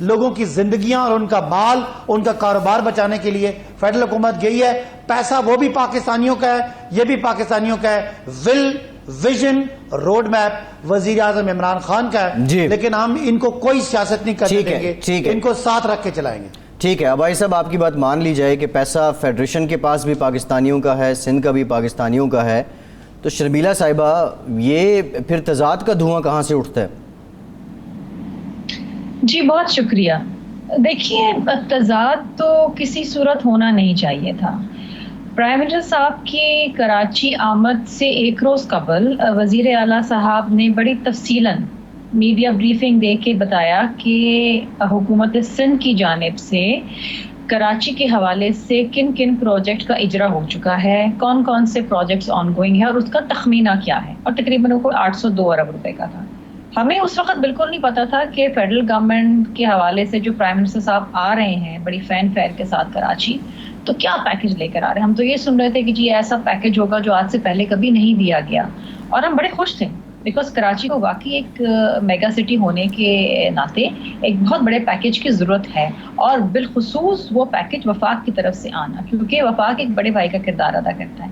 لوگوں کی زندگیاں اور ان کا مال، ان کا کاروبار بچانے کے لیے فیڈرل حکومت گئی ہے. پیسہ وہ بھی پاکستانیوں کا ہے، یہ بھی پاکستانیوں کا ہے. ویژن روڈ میپ وزیر اعظم عمران خان کا ہے جی. لیکن ہم ان کو کوئی سیاست نہیں کرنے دیں گے، ٹھیک ہے. ان کو ساتھ رکھ کے چلائیں گے. ٹھیک ہے. ابائی صاحب آپ کی بات مان لی جائے کہ پیسہ فیڈریشن کے پاس بھی پاکستانیوں کا ہے، سندھ کا بھی پاکستانیوں کا ہے، تو شرمیلا صاحبہ یہ پھر تضاد کا دھواں کہاں سے اٹھتا ہے؟ جی بہت شکریہ. دیکھیے تضاد تو کسی صورت ہونا نہیں چاہیے تھا. پرائم منسٹر صاحب کی کراچی آمد سے ایک روز قبل وزیر اعلیٰ صاحب نے بڑی تفصیلاً میڈیا بریفنگ دے کے بتایا کہ حکومت سندھ کی جانب سے کراچی کے حوالے سے کن کن پروجیکٹ کا اجرا ہو چکا ہے، کون کون سے پروجیکٹس آن گوئنگ ہے اور اس کا تخمینہ کیا ہے، اور تقریباً کوئی 802 ارب روپے کا تھا. ہمیں اس وقت بالکل نہیں پتا تھا کہ فیڈرل گورنمنٹ کے حوالے سے جو پرائم منسٹر صاحب آ رہے ہیں بڑی فین فیئر کے ساتھ کراچی، تو کیا پیکج لے کر آ رہے ہیں. ہم تو یہ سن رہے تھے کہ جی ایسا پیکج ہوگا جو آج سے پہلے کبھی نہیں دیا گیا، اور ہم بڑے خوش تھے بیکاز کراچی کو واقعی ایک میگا سٹی ہونے کے ناطے ایک بہت بڑے پیکج کی ضرورت ہے، اور بالخصوص وہ پیکج وفاق کی طرف سے آنا، کیونکہ وفاق ایک بڑے بھائی کا کردار ادا کرتا ہے.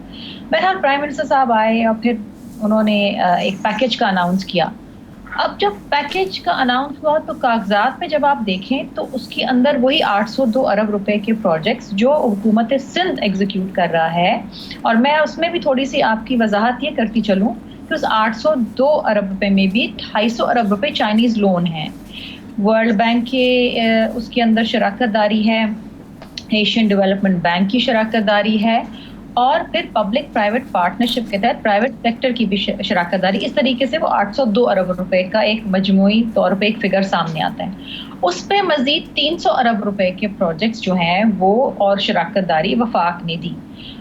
بہرحال پرائم منسٹر صاحب آئے اور پھر انہوں نے ایک پیکج کا اناؤنس کیا. اب جب پیکج کا اناؤنس ہوا تو کاغذات میں جب آپ دیکھیں تو اس کے اندر وہی 802 ارب روپے کے پروجیکٹس جو حکومت سندھ ایگزیکیوٹ کر رہا ہے، اور میں اس میں بھی تھوڑی سی آپ کی وضاحت یہ کرتی چلوں کہ اس 802 ارب روپے میں بھی 250 ارب روپے چائنیز لون ہیں. ورلڈ بینک کے اس کے اندر شراکت داری ہے، ایشین ڈیولپمنٹ بینک کی شراکت داری ہے، اور پھر پبلک پرائیویٹ پارٹنرشپ کے تحت پرائیویٹ سیکٹر کی بھی شراکت داری. اس طریقے سے وہ 802 ارب روپے کا ایک مجموعی طور پہ ایک فگر سامنے آتا ہے. اس پہ مزید 300 ارب روپے کے پروجیکٹس جو ہیں وہ اور شراکت داری وفاق نے دی.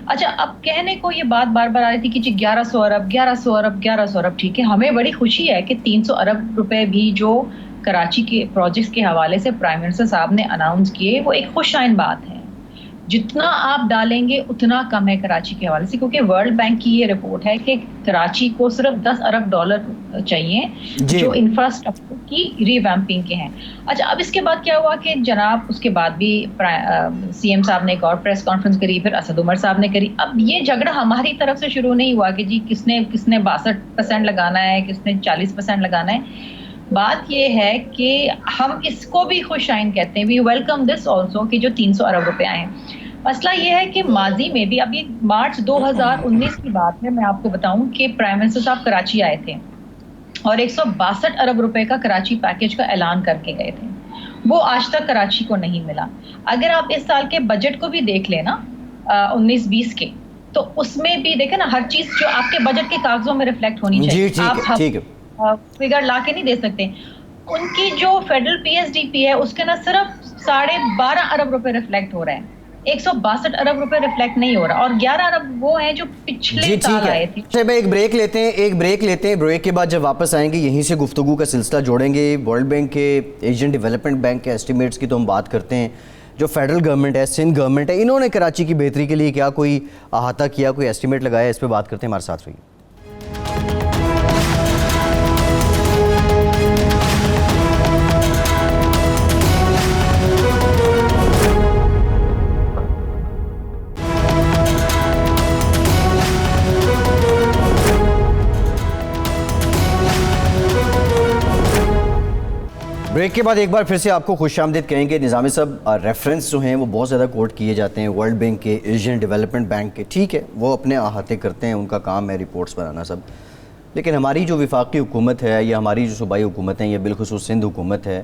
اچھا، اب کہنے کو یہ بات بار بار آ رہی تھی کہ جی 1100 ارب. ٹھیک ہے، ہمیں بڑی خوشی ہے کہ 300 ارب روپے بھی جو کراچی کے پروجیکٹس کے حوالے سے پرائم منسٹر صاحب نے اناؤنس کیے وہ ایک خوش آئند بات ہے. جتنا آپ ڈالیں گے اتنا کم ہے کراچی کے حوالے سے، کیونکہ ورلڈ بینک کی یہ رپورٹ ہے کہ کراچی کو صرف 10 ارب ڈالر چاہیے جو انفراسٹرکچر کی ری ویمپنگ کے ہیں. اچھا، اب اس کے بعد کیا ہوا کہ جناب اس کے بعد بھی سی ایم صاحب نے ایک اور پریس کانفرنس کری، پھر اسد عمر صاحب نے کری. اب یہ جھگڑا ہماری طرف سے شروع نہیں ہوا کہ جی کس نے 62% لگانا ہے، کس نے 40% لگانا ہے. بات یہ ہے کہ ہم اس کو بھی خوش آئند کہتے ہیں، وی ویلکم دس آلسو کہ جو 300 ارب روپے آئے ہیں. مسئلہ یہ ہے کہ ماضی میں بھی، اب یہ مارچ 2019 کی بات ہے، میں آپ کو بتاؤں کہ پرائم منسٹر صاحب کراچی آئے تھے اور 162 ارب روپے کا کراچی پیکج کا اعلان کر کے گئے تھے. وہ آج تک کراچی کو نہیں ملا. اگر آپ اس سال کے بجٹ کو بھی دیکھ لیں نا 19-20 کے، تو اس میں بھی دیکھیں نا ہر چیز جو آپ کے بجٹ کے کاغذوں میں ریفلیکٹ ہونی چاہیے. آپ فگر لا کے نہیں دے سکتے. ان کی جو federal P S D P ہے اس کے نا صرف 12.5 ارب روپے ریفلیکٹ ہو رہا ہے، 162 ارب روپے ریفلیکٹ نہیں ہو رہا، اور 11 ارب وہ ہیں جو پچھلے سال آئے تھے. ایک بریک لیتے ہیں. بریک کے بعد جب واپس آئیں گے یہیں سے گفتگو کا سلسلہ جوڑیں گے. ورلڈ بینک کے، ایشین ڈیولپمنٹ بینک کے ایسٹیمیٹس کی تو ہم بات کرتے ہیں. جو فیڈرل گورنمنٹ ہے، سندھ گورنمنٹ ہے، انہوں نے کراچی کی بہتری کے لیے کیا کوئی احاطہ کیا، کوئی ایسٹیمیٹ لگایا، اس پہ بات کرتے ہیں. ہمارے ساتھ رہیے. بریک کے بعد ایک بار پھر سے آپ کو خوش آمدید کہیں گے. نظامی صاحب، ریفرنس جو ہیں وہ بہت زیادہ کوٹ کیے جاتے ہیں ورلڈ بینک کے، ایشین ڈیولپمنٹ بینک کے. ٹھیک ہے، وہ اپنے احاطے کرتے ہیں، ان کا کام ہے رپورٹس بنانا سب. لیکن ہماری جو وفاقی حکومت ہے یا ہماری جو صوبائی حکومت ہیں یا بالخصوص سندھ حکومت ہے،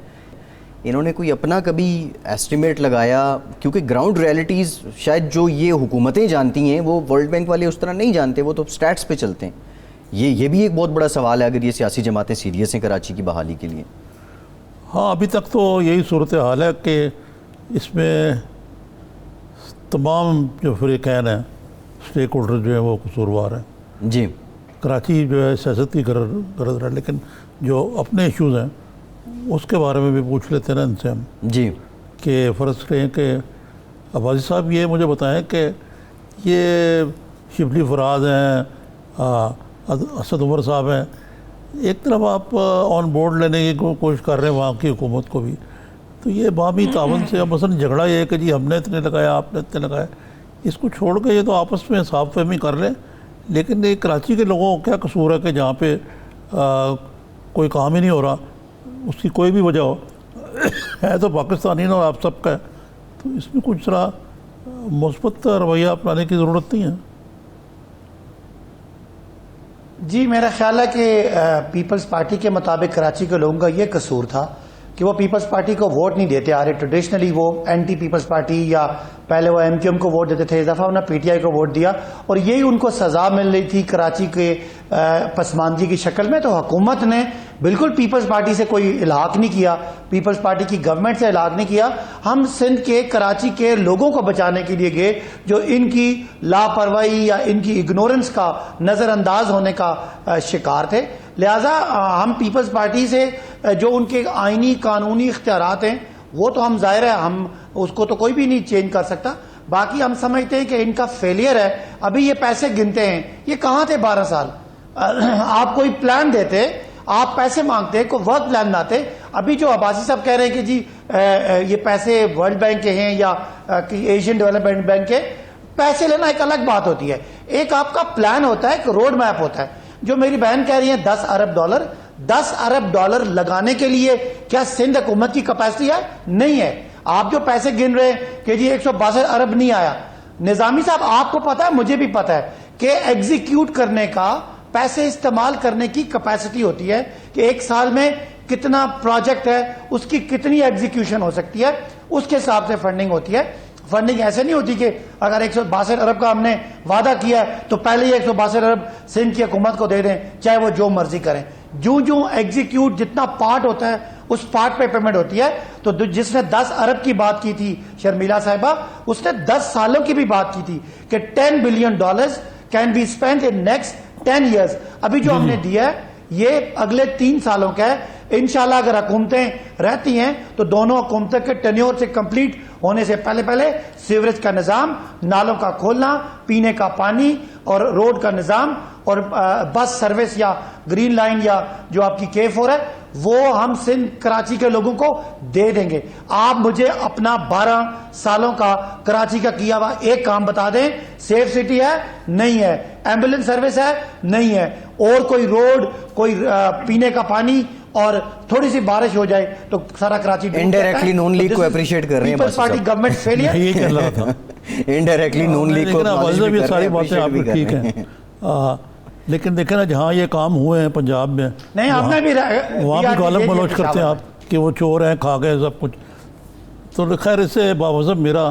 انہوں نے کوئی اپنا کبھی ایسٹیمیٹ لگایا؟ کیونکہ گراؤنڈ ریئلٹیز شاید جو یہ حکومتیں جانتی ہیں وہ ورلڈ بینک والے اس طرح نہیں جانتے، وہ تو سٹیٹس پہ چلتے ہیں. یہ بھی ایک بہت بڑا سوال ہے اگر یہ سیاسی جماعتیں سیریس ہیں کراچی کی بحالی کے لیے. ہاں، ابھی تک تو یہی صورتحال ہے کہ اس میں تمام جو فریقین ہیں، اسٹیک ہولڈر جو ہیں وہ قصوروار ہیں. جی، کراچی جو ہے سیاست کی غرض ہے، لیکن جو اپنے ایشوز ہیں اس کے بارے میں بھی پوچھ لیتے ہیں نا ان سے ہم. جی، کہ فرض کریں کہ عباسی صاحب یہ مجھے بتائیں کہ یہ شبلی فراز ہیں، اسد عمر صاحب ہیں، ایک طرف آپ آن بورڈ لینے کی کوشش کر رہے ہیں وہاں کی حکومت کو بھی، تو یہ باہمی تعاون سے مثلا جھگڑا یہ ہے کہ جی ہم نے اتنے لگایا آپ نے اتنے لگایا، اس کو چھوڑ کے یہ تو آپس میں صاف فہمی کر لیں. لیکن یہ کراچی کے لوگوں کو کیا قصور ہے کہ جہاں پہ کوئی کام ہی نہیں ہو رہا، اس کی کوئی بھی وجہ ہو، ہے تو پاکستانی نا اور آپ سب کا ہے، تو اس میں کچھ ذرا مثبت رویہ اپنانے کی ضرورت نہیں ہے. جی میرا خیال ہے کہ پیپلز پارٹی کے مطابق کراچی کے لوگوں کا یہ قصور تھا کہ وہ پیپلز پارٹی کو ووٹ نہیں دیتے آ رہے. ٹریڈیشنلی وہ اینٹی پیپلز پارٹی یا پہلے وہ ایم کیو ایم کو ووٹ دیتے تھے، اس دفعہ انہوں نے پی ٹی آئی کو ووٹ دیا اور یہی ان کو سزا مل رہی تھی کراچی کے پسماندگی کی شکل میں. تو حکومت نے بالکل پیپلز پارٹی سے کوئی الحاق نہیں کیا، پیپلز پارٹی کی گورنمنٹ سے الحاق نہیں کیا. ہم سندھ کے کراچی کے لوگوں کو بچانے کے لیے گئے جو ان کی لاپرواہی یا ان کی اگنورنس کا نظر انداز ہونے کا شکار تھے. لہٰذا ہم پیپلز پارٹی سے جو ان کے آئینی قانونی اختیارات ہیں وہ تو ہم ظاہر ہے ہم اس کو تو کوئی بھی نہیں چینج کر سکتا. باقی ہم سمجھتے ہیں کہ ان کا فیلئر ہے. ابھی یہ پیسے گنتے ہیں، یہ کہاں تھے 12 سال؟ آپ کوئی پلان دیتے، آپ پیسے مانگتے، کوئی ورک پلان بناتے. ابھی جو عباسی صاحب کہہ رہے ہیں کہ جی یہ پیسے ورلڈ بینک کے ہیں یا ایشین ڈیولپمنٹ بینک کے، پیسے لینا ایک الگ بات ہوتی ہے. ایک آپ کا پلان ہوتا ہے، ایک روڈ میپ ہوتا ہے. جو میری بہن کہہ رہی ہیں 10 ارب ڈالر، 10 ارب ڈالر لگانے کے لیے کیا سندھ حکومت کی کیپیسٹی ہے؟ نہیں ہے. آپ جو پیسے گن رہے ہیں کہ جی 162 ارب نہیں آیا، نظامی صاحب آپ کو پتا ہے، مجھے بھی پتا ہے کہ ایگزیکیوٹ کرنے کا، پیسے استعمال کرنے کی کیپیسٹی ہوتی ہے کہ ایک سال میں کتنا پروجیکٹ ہے، اس کی کتنی ایگزیکیوشن ہو سکتی ہے، اس کے حساب سے فنڈنگ ہوتی ہے. فنڈنگ ایسے نہیں ہوتی کہ اگر 162 ارب کا ہم نے وعدہ کیا ہے تو پہلے ہی 162 ارب سندھ کی حکومت کو دے دیں چاہے وہ جو مرضی کریں. جو ایگزیکیوٹ جتنا پارٹ ہوتا ہے اس پارٹ پہ پیمنٹ ہوتی ہے. تو جس نے 10 ارب کی بات کی تھی شرمیلا صاحبہ، اس نے 10 سالوں کی بھی بات کی تھی کہ $10 billion can be spend in next 10 years. ابھی جو ہم نے دیا ہے یہ اگلے 3 سالوں کا ہے. انشاءاللہ اگر حکومتیں رہتی ہیں تو دونوں حکومتوں کے ٹینیور سے کمپلیٹ ہونے سے پہلے سیوریج کا نظام، نالوں کا کھولنا، پینے کا پانی اور روڈ کا نظام اور بس سروس یا گرین لائن یا جو آپ کی K4 ہے وہ ہم سندھ کراچی کے لوگوں کو دے دیں گے. آپ مجھے اپنا 12 سالوں کا کراچی کا کیا ہوا ایک کام بتا دیں. سیف سٹی ہے؟ نہیں ہے. ایمبولینس سروس ہے؟ نہیں ہے. اور کوئی روڈ، کوئی پینے کا پانی اور تھوڑی سی بارش ہو جائے تو سارا کراچی انڈائریکٹلی نون لیگ کو اپریشیٹ کر رہے ہیں. پیپلز پارٹی گورنمنٹ فیلئر یہی کہہ رہا تھا. انڈائریکٹلی نون لیگ کو یہ ساری باتیں آپ کی ٹھیک ہیں، لیکن دیکھیں نا جہاں یہ کام ہوئے ہیں پنجاب میں، نہیں ہم نے بھی وہاں بھی گالم گلوچ کرتے ہیں آپ کہ وہ چور ہیں، کھا گئے سب کچھ. تو خیر اس سے باوجود میرا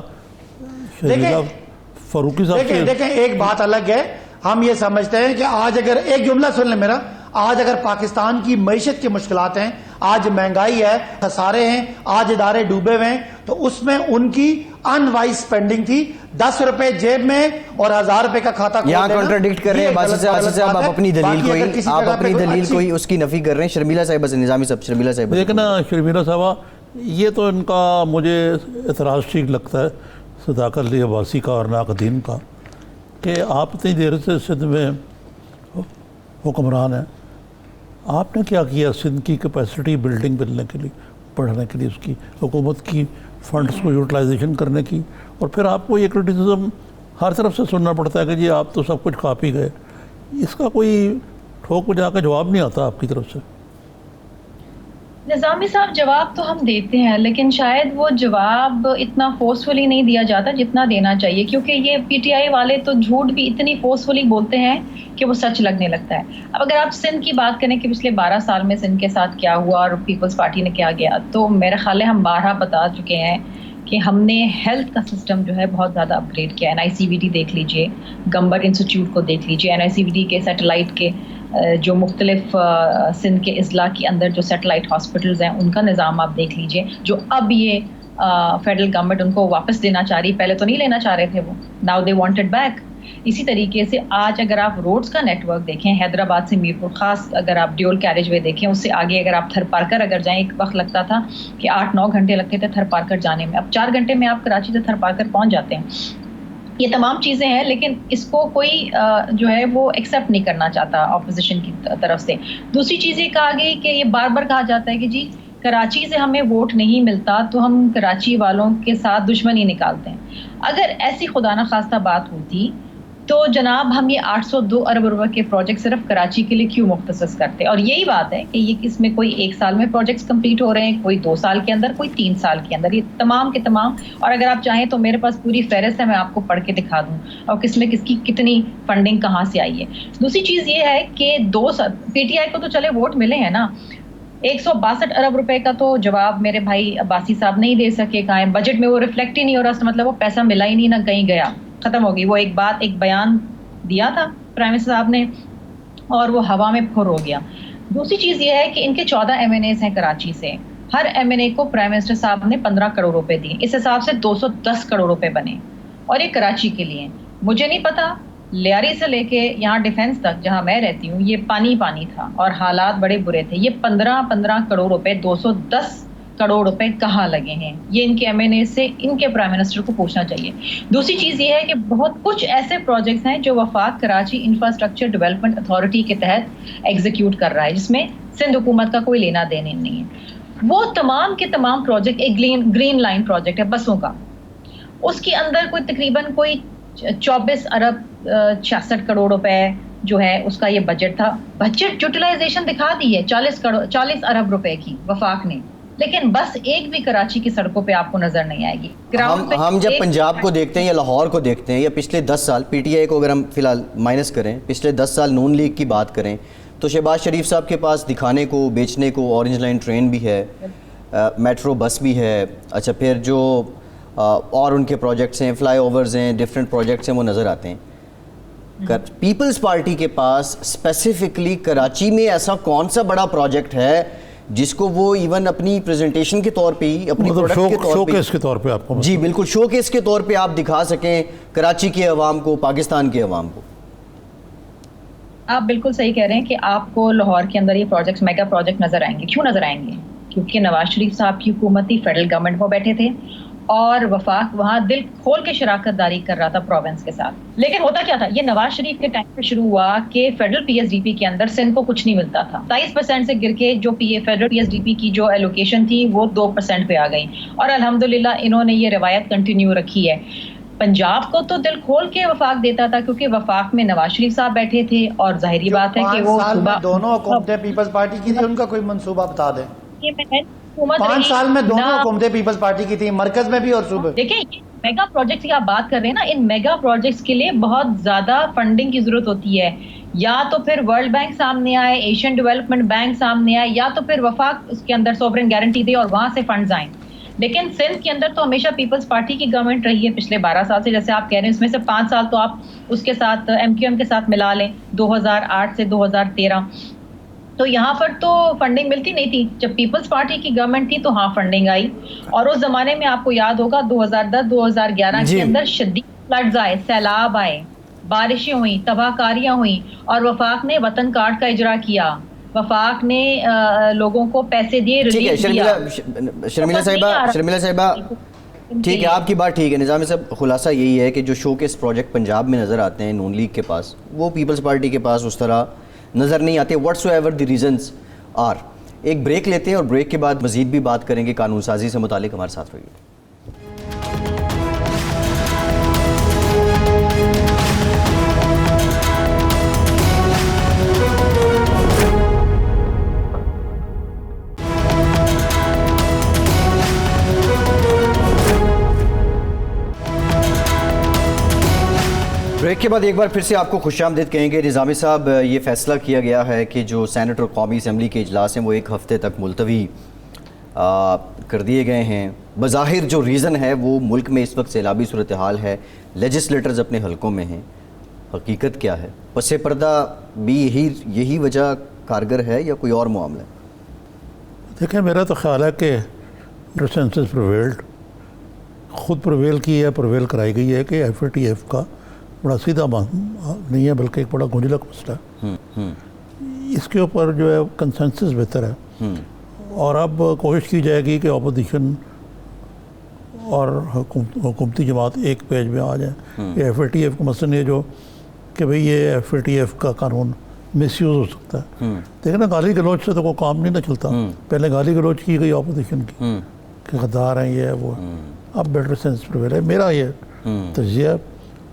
فاروقی صاحب سے دیکھیں ایک بات الگ ہے. ہم یہ سمجھتے ہیں کہ آج اگر ایک جملہ سن لیں میرا، آج اگر پاکستان کی معیشت کی مشکلات ہیں، آج مہنگائی ہے، خسارے ہیں، آج ادارے ڈوبے ہوئے ہیں، تو اس میں ان کی ان وائز سپینڈنگ تھی. 10 روپے جیب میں اور 1000 روپے کا کھاتا کھول دینا. یہاں کنٹراڈکٹ کر رہے ہیں باسی صاحب. آپ اپنی دلیل کوئی اس کی نفی کر رہے ہیں. شرمیلا صاحبہ سے نظامی صاحب، شرمیلا صاحبہ لیکن شرمیلا صاحبہ یہ تو ان کا مجھے اعتراض ٹھیک لگتا ہے صداقت علی عباسی کا اور ناقدین کا کہ آپ اتنی دیر سے سندھ میں حکمران ہیں، آپ نے کیا کیا سندھ کی کیپیسٹی بلڈنگ بننے کے لیے، بڑھانے کے لیے، اس کی حکومت کی فنڈز کو یوٹیلائزیشن کرنے کی. اور پھر آپ کو یہ کرٹیسزم ہر طرف سے سننا پڑتا ہے کہ جی آپ تو سب کچھ کھا پی گئے. اس کا کوئی ٹھوک بجا کے جواب نہیں آتا آپ کی طرف سے. نظامی صاحب جواب تو ہم دیتے ہیں لیکن شاید وہ جواب اتنا فورسفلی نہیں دیا جاتا جتنا دینا چاہیے، کیونکہ یہ پی ٹی آئی والے تو جھوٹ بھی اتنی فورسفلی بولتے ہیں کہ وہ سچ لگنے لگتا ہے. اب اگر آپ سندھ کی بات کریں کہ پچھلے 12 سال میں سندھ کے ساتھ کیا ہوا اور پیپلز پارٹی نے کیا کیا، تو میرا خیال ہے ہم بارہا بتا چکے ہیں کہ ہم نے ہیلتھ کا سسٹم جو ہے بہت زیادہ اپ گریڈ کیا. NICVT دیکھ لیجئے، گمبٹ انسٹیٹیوٹ کو دیکھ لیجئے، NICVT کے سیٹلائٹ کے جو مختلف سندھ کے اضلاع کے اندر جو سیٹلائٹ ہاسپٹلز ہیں ان کا نظام آپ دیکھ لیجئے، جو اب یہ فیڈرل گورنمنٹ ان کو واپس دینا چاہ رہی. پہلے تو نہیں لینا چاہ رہے تھے وہ، now they want it back. اسی طریقے سے آج اگر آپ روڈز کا نیٹ ورک دیکھیں، حیدرآباد سے میرپور، خاص اگر آپ ڈیول کیریج وے دیکھیں، اس سے آگے اگر آپ تھر پارکر اگر جائیں، ایک وقت لگتا تھا کہ 8-9 گھنٹے لگتے تھے تھر پارکر جانے میں، اب 4 گھنٹے میں آپ کراچی سے تھر پارکر پہنچ جاتے ہیں. یہ تمام چیزیں ہیں لیکن اس کو کوئی جو ہے وہ ایکسیپٹ نہیں کرنا چاہتا اپوزیشن کی طرف سے. دوسری چیز یہ کہا گئی کہ یہ بار بار کہا جاتا ہے کہ جی کراچی سے ہمیں ووٹ نہیں ملتا تو ہم کراچی والوں کے ساتھ دشمنی نکالتے ہیں. اگر ایسی خدا نخواستہ بات ہوتی تو جناب ہم یہ 802 ارب روپے کے پروجیکٹ صرف کراچی کے لیے کیوں مختص کرتے؟ اور یہی بات ہے کہ یہ اس میں کوئی 1 سال میں پروجیکٹس کمپلیٹ ہو رہے ہیں, کوئی 2 سال کے اندر, کوئی 3 سال کے اندر, یہ تمام کے تمام. اور اگر آپ چاہیں تو میرے پاس پوری فہرست ہے, میں آپ کو پڑھ کے دکھا دوں اور کس میں کس کی کتنی فنڈنگ کہاں سے آئی ہے. دوسری چیز یہ ہے کہ پی ٹی آئی کو تو چلے ووٹ ملے ہیں نا, 162 ارب روپے کا تو جواب میرے بھائی عباسی صاحب نہیں دے سکے. کہاں بجٹ میں وہ ریفلیکٹ ہی نہیں ہو رہا, مطلب وہ پیسہ ملا ہی نہیں, نہ کہیں گیا, ختم ہو گئی. وہ ایک بیان دیا تھا پرائم منسٹر صاحب نے اور وہ ہوا میں پھر ہو گیا. دوسری چیز یہ ہے کہ ان کے 14 ایم این ایز ہیں کراچی سے, ہر ایم این اے کو پرائم منسٹر صاحب نے 15 کروڑ روپے دیے, اس حساب سے 210 کروڑ روپے بنے, اور یہ کراچی کے لیے. مجھے نہیں پتا لیاری سے لے کے یہاں ڈیفینس تک جہاں میں رہتی ہوں یہ پانی پانی تھا اور حالات بڑے برے تھے. یہ 15 کروڑ روپے 210 کروڑ روپے کہاں لگے ہیں, یہ ان کے ایم این اے سے ان کے پرائم منسٹر کو پوچھنا چاہیے. دوسری چیز یہ ہے کہ بہت کچھ ایسے پروجیکٹس ہیں جو وفاق کراچی انفراسٹرکچر ڈیولپمنٹ اتھارٹی کے تحت ایگزیکیوٹ کر رہا ہے, جس میں سندھ حکومت کا کوئی لینا دینا نہیں ہے. وہ تمام کے تمام پروجیکٹ, ایک گرین لائن پروجیکٹ ہے بسوں کا, اس کے اندر کوئی تقریباً کوئی 24 ارب 66 کروڑ روپے جو ہے اس کا یہ بجٹ تھا. بجٹ یوٹیلائزیشن دکھا دی ہے 40 ارب روپے کی وفاق نے, لیکن بس ایک بھی کراچی کی سڑکوں پہ آپ کو نظر نہیں آئے گی. ہم جب پنجاب کو دیکھتے ہیں یا لاہور کو دیکھتے ہیں یا پچھلے 10 سال پی ٹی آئی کو اگر ہم فی الحال مائنس کریں, پچھلے 10 سال نون لیگ کی بات کریں تو شہباز شریف صاحب کے پاس دکھانے کو بیچنے کو اورنج لائن ٹرین بھی ہے, میٹرو بس بھی ہے, اچھا پھر جو اور ان کے پروجیکٹس ہیں, فلائی اوورز ہیں, ڈفرینٹ پروجیکٹس ہیں, وہ نظر آتے ہیں. پیپلز پارٹی کے پاس اسپیسیفکلی کراچی میں ایسا کون سا بڑا پروجیکٹ ہے جس کو وہ ایون اپنی پریزنٹیشن کے طور پہ ہی, اپنی پروڈکٹ کے طور پہ آپ کو, جی بالکل شو کیس کے طور پہ آپ دکھا سکیں کراچی کے عوام کو, پاکستان کے عوام کو؟ آپ بالکل صحیح کہہ رہے ہیں کہ آپ کو لاہور کے اندر یہ پروجیکٹس, میگا پروجیکٹ نظر آئیں گے. کیوں نظر آئیں گے؟ کیونکہ نواز شریف صاحب کی حکومت تھی, فیڈرل گورنمنٹ میں بیٹھے تھے اور وفاق وہاں دل کھول کے شراکت داری کر رہا تھا پروونس کے ساتھ. لیکن ہوتا کیا تھا, یہ نواز شریف کے ٹائم پہ شروع ہوا کہ federal P S D P کے اندر سندھ کو کچھ نہیں ملتا تھا. 27% سے گر کے جو federal P S D P کی جو ایلوکیشن تھی وہ 2% پہ آ گئی, اور الحمدللہ انہوں نے یہ روایت کنٹینیو رکھی ہے. پنجاب کو تو دل کھول کے وفاق دیتا تھا کیونکہ وفاق میں نواز شریف صاحب بیٹھے تھے, اور ظاہری بات ہے کہ وہ 5 سال میں دونوں حکومتیں پیپلز پارٹی کی تھی, ان کا کوئی منصوبہ بتا دیں. 5 سال میں دونوں حکومتیں پیپلز پارٹی کی تھی, مرکز میں بھی اور صوبے. دیکھیں میگا پروجیکٹس کی آپ بات کر رہے ہیں نا, ان میگا پروجیکٹس کے لیے بہت زیادہ فنڈنگ کی ضرورت ہوتی ہے. یا تو پھر ورلڈ بینک سامنے آئے, ایشین ڈیولپمنٹ بینک سامنے آئے, یا تو پھر وفاق اس کے اندر سوورن گارنٹی دے اور وہاں سے فنڈز آئیں. لیکن سندھ کے اندر تو ہمیشہ پیپلز پارٹی کی گورنمنٹ رہی ہے پچھلے 12 سال سے, جیسے آپ کہہ رہے ہیں. اس میں سے 5 سال تو آپ اس کے ساتھ ایم کیو ایم کے ساتھ ملا لیں, 2008 سے 2013. تو یہاں پر تو فنڈنگ ملتی نہیں تھی. جب پیپلز پارٹی کی گورنمنٹ تھی تو ہاں فنڈنگ آئی, اور اس زمانے میں آپ کو یاد ہوگا 2010-2011 کے اندر شدید فلڈز آئے, سیلاب آئے, بارشیں ہوئیں, تباہ کاریاں ہوئیں, اور وفاق نے وطن کارڈ کا اجرا کیا, وفاق نے لوگوں کو پیسے دیے, ریلیف دیا. شرمیلا صاحبہ ٹھیک ہے, آپ کی بات ٹھیک ہے. نظامی صاحب خلاصہ یہی ہے کہ جو شو کیس پروجیکٹ پنجاب میں نظر آتے ہیں نون لیگ کے پاس, وہ پیپلز پارٹی کے پاس اس طرح نظر نہیں آتے, whatever the reasons are. ایک بریک لیتے ہیں اور بریک کے بعد مزید بھی بات کریں گے قانون سازی سے متعلق. ہمارے ساتھ رہیے. بریک کے بعد ایک بار پھر سے آپ کو خوش آمدید کہیں گے. نظامی صاحب, یہ فیصلہ کیا گیا ہے کہ جو سینٹ اور قومی اسمبلی کے اجلاس ہیں وہ 1 ہفتے تک ملتوی کر دیے گئے ہیں. بظاہر جو ریزن ہے وہ ملک میں اس وقت سیلابی صورتحال ہے, لیجسلیٹرز اپنے حلقوں میں ہیں. حقیقت کیا ہے؟ پس پردہ بھی یہی وجہ کارگر ہے یا کوئی اور معاملہ ہے؟ دیکھیں, میرا تو خیال ہے کہ کنسنسس پرویلڈ, خود پرویل کی ہے, پرویل کرائی گئی ہے کہ ایف اے ٹی ایف کا بڑا سیدھا نہیں ہے بلکہ ایک بڑا گنجلک مسئلہ ہے. اس کے اوپر جو ہے کنسنسس بہتر ہے, اور اب کوشش کی جائے گی کہ اپوزیشن اور حکومتی جماعت ایک پیج میں آ جائیں. یہ ایف اے ٹی ایف کا مسئلہ نہیں ہے جو کہ بھئی یہ ایف اے ٹی ایف کا قانون مس یوز ہو سکتا ہے. دیکھیں نا گالی گلوچ سے تو کوئی کام نہیں نہ چلتا. پہلے گالی گلوچ کی گئی اپوزیشن کی کہ غدار ہیں یہ ہے وہ. اب بیٹر سینس پریویل ہے. میرا یہ تجزیہ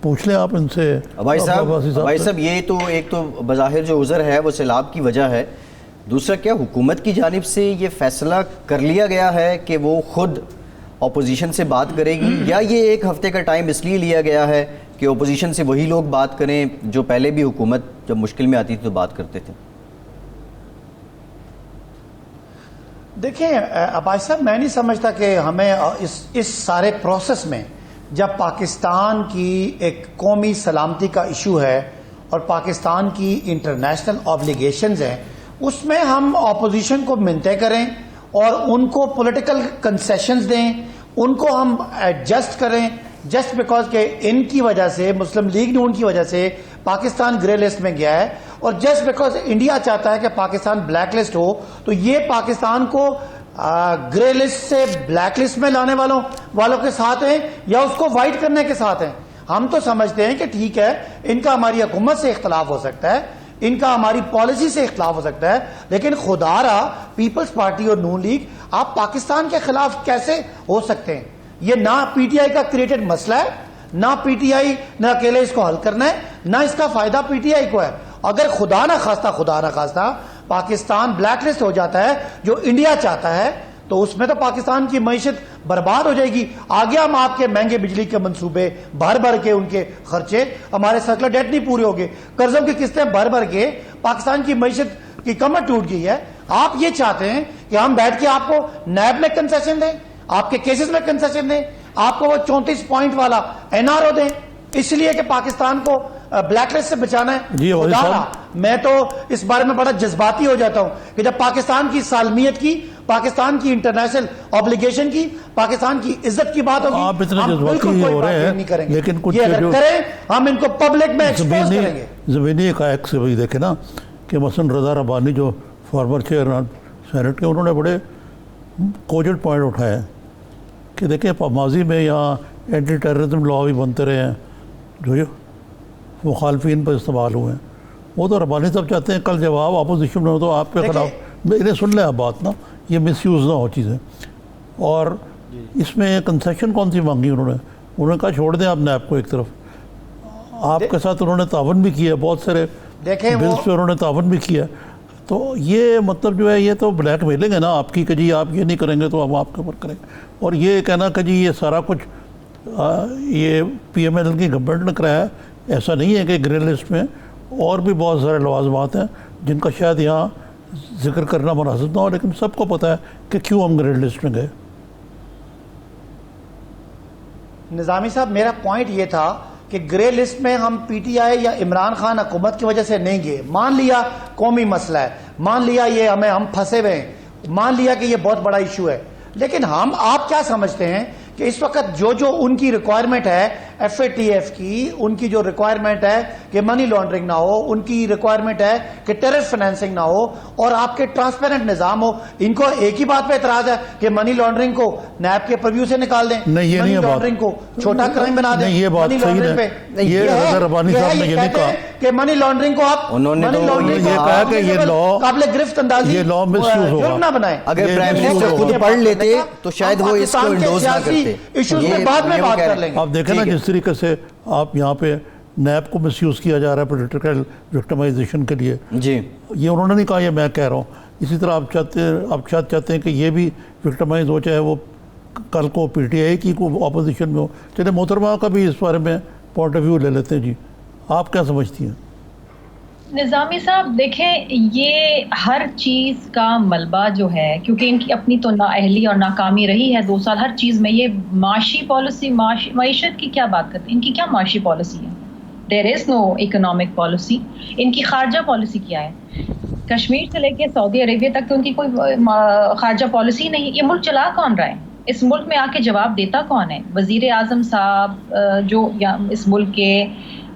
پوچھ لیں آپ ان سے. بھائی صاحب یہ تو ایک تو بظاہر جو عذر ہے وہ سیلاب کی وجہ ہے, دوسرا کیا حکومت کی جانب سے یہ فیصلہ کر لیا گیا ہے کہ وہ خود اپوزیشن سے بات کرے گی, یا یہ ایک ہفتے کا ٹائم اس لیے لیا گیا ہے کہ اپوزیشن سے وہی لوگ بات کریں جو پہلے بھی حکومت جب مشکل میں آتی تھی تو بات کرتے تھے؟ دیکھیں عباس صاحب, میں نہیں سمجھتا کہ ہمیں اس سارے پروسیس میں, جب پاکستان کی ایک قومی سلامتی کا ایشو ہے اور پاکستان کی انٹرنیشنل آبلیگیشنز ہیں, اس میں ہم اپوزیشن کو منتیں کریں اور ان کو پولیٹیکل کنسیشنز دیں, ان کو ہم ایڈجسٹ کریں, جسٹ بیکاز کہ ان کی وجہ سے, مسلم لیگ نون کی وجہ سے پاکستان گرے لسٹ میں گیا ہے, اور جسٹ بیکاز انڈیا چاہتا ہے کہ پاکستان بلیک لسٹ ہو, تو یہ پاکستان کو گرے لسٹ سے بلیک لسٹ میں لانے والوں کے ساتھ ہیں یا اس کو وائٹ کرنے کے ساتھ ہیں. ہم تو سمجھتے ہیں کہ ٹھیک ہے, ان کا ہماری حکومت سے اختلاف ہو سکتا ہے, ان کا ہماری پالیسی سے اختلاف ہو سکتا ہے, لیکن خدا را پیپلز پارٹی اور نون لیگ آپ پاکستان کے خلاف کیسے ہو سکتے ہیں؟ یہ نہ پی ٹی آئی کا کریٹڈ مسئلہ ہے, نہ پی ٹی آئی نہ اکیلے اس کو حل کرنا ہے, نہ اس کا فائدہ پی ٹی آئی کو ہے. اگر خدا نہ خواستہ پاکستان بلیک لسٹ ہو جاتا ہے جو انڈیا چاہتا ہے, تو اس میں تو پاکستان کی معیشت برباد ہو جائے گی. آگے ہم آپ کے مہنگے بجلی کے منصوبے بھر کے ان کے خرچے, ہمارے سرکلر ڈیٹ نہیں پورے ہوگے, قرضوں کی قسطیں بھر کے پاکستان کی معیشت کی کمر ٹوٹ گئی ہے. آپ یہ چاہتے ہیں کہ ہم بیٹھ کے آپ کو نیب میں کنسیشن دیں, آپ کے کیسز میں کنسیشن دیں, آپ کو وہ 34 پوائنٹ والا این آر او دیں, اس لیے کہ پاکستان کو بلیک لسٹ سے بچانا ہے. جی میں تو اس بارے میں بڑا جذباتی ہو جاتا ہوں کہ جب پاکستان کی سالمیت کی, پاکستان کی انٹرنیشنل آبلیگیشن کی, پاکستان کی عزت کی بات ہوگی, آپ اتنے جذباتی ہو رہے ہیں, لیکن کچھ یہ اگر کریں ہم ان کو پبلک میں ایکسپوز کریں گے. زمینی حقائق سے وہی دیکھیں نا کہ مثلا رضا ربانی جو فارمر چیئرمین سینٹ کے, انہوں نے بڑے کوجنٹ پوائنٹ اٹھائے کہ دیکھیں ماضی میں یہاں اینٹی ٹیررزم لا بھی بنتے رہے ہیں جو مخالفین پر استعمال ہوئے ہیں. وہ تو ربانی صاحب چاہتے ہیں کل جب آپ اپوزیشن میں ہو تو آپ کے خلاف, انہیں سن لیں آپ بات نا, یہ مس یوز نہ ہو چیزیں. اور اس میں کنسیشن کون سی مانگی انہوں نے کہا چھوڑ دیں آپ نیب کو ایک طرف. آپ کے ساتھ انہوں نے تعاون بھی کیا, بہت سارے بلز پہ انہوں نے تعاون بھی کیا. تو یہ مطلب جو ہے یہ تو بلیک میلنگ ہے نا آپ کی کہ جی آپ یہ نہیں کریں گے تو ہم آپ کے اوپر کریں گے. اور یہ کہنا کہ جی یہ سارا کچھ یہ پی ایم ایل کی گورنمنٹ نے کرایا, ایسا نہیں ہے کہ گرے لسٹ میں اور بھی بہت سارے لوازمات ہیں جن کا شاید یہاں ذکر کرنا مناسب نہ ہو, لیکن سب کو پتہ ہے کہ کیوں ہم گرے لسٹ میں گئے. نظامی صاحب, میرا پوائنٹ یہ تھا کہ گرے لسٹ میں ہم پی ٹی آئی یا عمران خان حکومت کی وجہ سے نہیں گئے. مان لیا قومی مسئلہ ہے, مان لیا یہ ہم پھنسے ہوئے ہیں, مان لیا کہ یہ بہت بڑا ایشو ہے, لیکن آپ کیا سمجھتے ہیں کہ اس وقت جو ان کی ریکوائرمنٹ ہے ایف اے ٹی ایف کی, ان کی جو ریکوائرمنٹ ہے کہ منی لانڈرنگ نہ ہو, ان کی ریکوائرمنٹ ہے کہ ٹیرر فنانسنگ نہ ہو, اور آپ کے ٹرانسپیرنٹ نظام ہو, ان کو ایک ہی بات پہ اعتراض ہے کہ منی لانڈرنگ کو نیب کے پرویو سے نکال دیں, منی لانڈرنگ کو چھوٹا کرائم بنا دیں. یہ بات صحیح ہے, یہ رضا ربانی صاحب نے یہ نہیں کہا کہ منی لانڈرنگ کو آپ قابل گرفت اندازی نہ بنائیں. اگر پرائم منسٹر خود پڑھ لیتے تو شاید وہ اس کو انڈوز نہ کرتے. ایشوز میں بعد میں بات کر لیں گے. آپ دیکھیں نا جس طریقے سے آپ یہاں پہ نیب کو مس یوز کیا جا رہا ہے پولیٹیکل وکٹمائزیشن کے لیے, جی یہ انہوں نے نہیں کہا, یہ میں کہہ رہا ہوں. اسی طرح آپ چاہتے ہیں کہ یہ بھی وکٹمائز ہو, چاہے وہ کل کو پی ٹی آئی کی کو اپوزیشن میں ہو. چلے محترمہ کا بھی اس بارے میں پوائنٹ آف ویو لے لیتے ہیں. جی آپ کیا سمجھتی ہیں؟ نظامی صاحب دیکھیں, یہ ہر چیز کا ملبہ جو ہے, کیونکہ ان کی اپنی تو نااہلی اور ناکامی رہی ہے 2 سال ہر چیز میں. یہ معاشی پالیسی, معیشت کی کیا بات کرتے ہیں, ان کی کیا معاشی پالیسی ہے؟ دیر از نو اکنامک پالیسی. ان کی خارجہ پالیسی کیا ہے؟ کشمیر سے لے کے سعودی عربیہ تک تو ان کی کوئی خارجہ پالیسی نہیں. یہ ملک چلا کون رہا ہے؟ اس ملک میں آ کے جواب دیتا کون ہے؟ وزیر اعظم صاحب جو اس ملک کے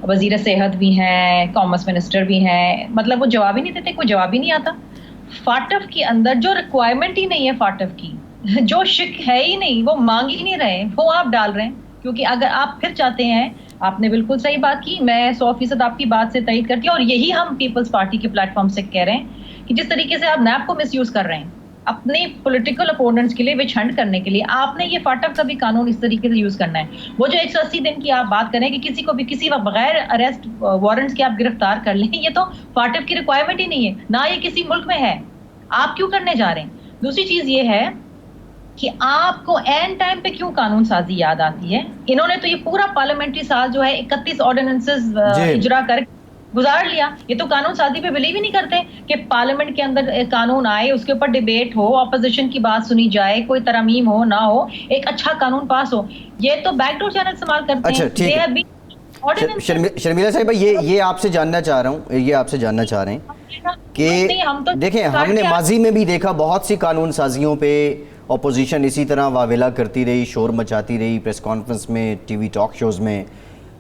وزیر صحت بھی ہیں, کامرس منسٹر بھی ہیں, مطلب وہ جواب ہی نہیں دیتے, کوئی جواب ہی نہیں آتا. فاٹف کے اندر جو ریکوائرمنٹ ہی نہیں ہے, فاٹف کی جو شک ہے ہی نہیں, وہ مانگ ہی نہیں رہے, وہ آپ ڈال رہے ہیں. کیونکہ اگر آپ پھر چاہتے ہیں آپ نے بالکل صحیح بات کی, میں 100% آپ کی بات سے تائید کرتی ہوں, اور یہی ہم پیپلز پارٹی کے پلیٹ فارم سے کہہ رہے ہیں کہ جس طریقے سے آپ نیب کو مس یوز کر رہے ہیں اپنے پولیٹیکل اپوننٹس کے لیے وچ ہنٹ کرنے کے لیے, آپ نے یہ فاٹف کا بھی قانون اس طریقے سے یوز کرنا ہے. وہ جو 180 دن کی آپ بات کریں کہ کسی کو بھی کسی وقت بغیر اریسٹ وارنٹس کے آپ گرفتار کر لیں, یہ تو فاٹف کی ریکوائرمنٹ ہی نہیں ہے, نہ یہ کسی ملک میں ہے. آپ کیوں کرنے جا رہے ہیں؟ دوسری چیز یہ ہے کہ آپ کو این ٹائم پہ کیوں قانون سازی یاد آتی ہے. انہوں نے تو یہ پورا پارلیمنٹری سال جو ہے 31 آرڈیننسز اجرا کر گزار لیا. یہ تو قانون سازی پہ بلیو ہی نہیں کرتے کہ پارلیمنٹ کے اندر قانون آئے, اس کے اوپر ڈیبیٹ ہو, اپوزیشن کی بات سنی جائے, کوئی ترامیم ہو نہ ہو, ایک اچھا قانون پاس ہو. یہ تو بیک ڈور چینل استعمال کرتے ہیں. شرمیلا صاحبہ, یہ آپ سے جاننا چاہ رہا ہوں, یہ آپ سے جاننا چاہ رہے ہیں کہ دیکھیں ہم نے ماضی میں بھی دیکھا بہت سی قانون سازیوں پہ اپوزیشن اسی طرح واویلا کرتی رہی, شور مچاتی رہی پریس کانفرنس میں, ٹی وی ٹاک شوز میں,